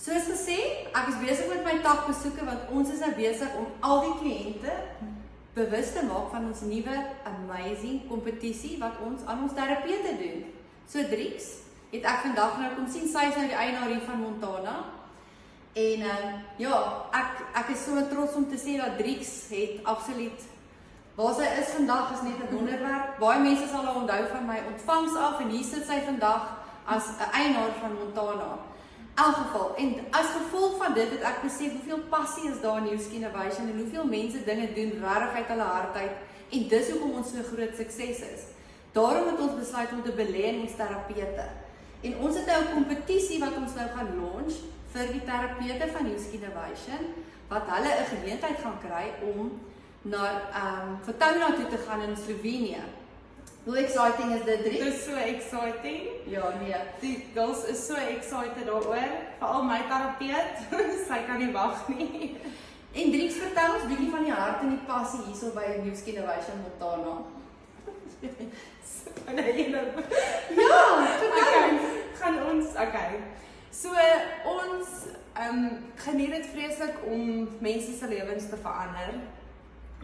Soos gesê, ek is besig met my takbesoeke want ons is nou besig om al die kliënte bewus te maak van ons nuwe amazing kompetisie wat ons aan ons terapeute doen. So Driex, het ek vandag nou kom sien, sy is nou die eienaar hier van Montana. En ja, ek is so trots om te sê dat Driex het absoluut, waar sy is vandag is net 'n wonderwerk. Baie mense sal haar onthou van my ontvangs af en hier sit sy vandag as 'n eienaar van Montana. In elk geval, en as gevolg van dit het ek besef hoeveel passie is daar in New Skin Innovation en hoeveel mense dinge doen regtig uit hulle hart uit en dis hoekom ons so groot sukses is. Daarom het ons besluit om te belê in ons terapeute. En ons het nou 'n kompetisie wat ons nou gaan launch vir die terapeute van New Skin Innovation wat hulle 'n geleentheid gaan kry om na Fortuna toe te gaan in Slovenië. Hoe exciting is dit, Driex? Dit is so exciting. Ja, nee. Die girls is so excited daaroor, veral my terapeut. Sy kan nie wag nie. En Driex, vertel ons bietjie van die hart en die passie hierso by New Skin Innovation Montana. Ja, gaan ons, So ons geniet dit vreeslik om mense se lewens te verander.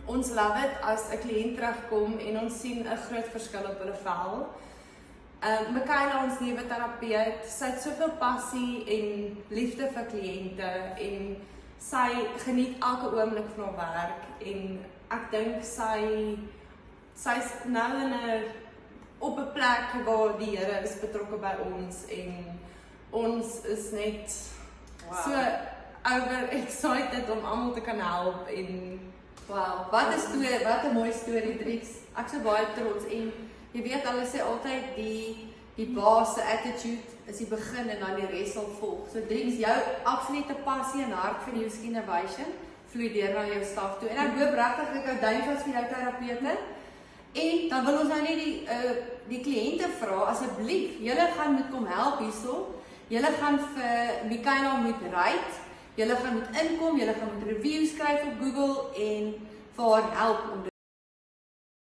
Ons love it as 'n kliënt terugkom en ons sien 'n groot verskil op hulle vel. Michaela, ons nuwe terapeut, sy het soveel passie en liefde vir kliënte en sy geniet elke oomblik van haar werk en ek dink sy's nou op 'n plek waar die Here is betrokke by ons en ons is net so over excited om almal te kan help en wow, wat 'n mooi storie, Driex. Ek is so baie trots en jy weet hulle sê altyd die baas se attitude is die begin en dan die res sal volg. So Driex, jou absolute passie en hart vir New Skin Innovation vloei deur na jou staf toe. En ek hoop regtig ek hou duim vas vir jou terapeute. En dan wil ons nou net die kliënte vra asseblief, julle gaan moet kom help hierso. Julle gaan vir Michaela moet rate. Julle gaan moet inkom, julle gaan moet reviews skryf op Google en vir haar help om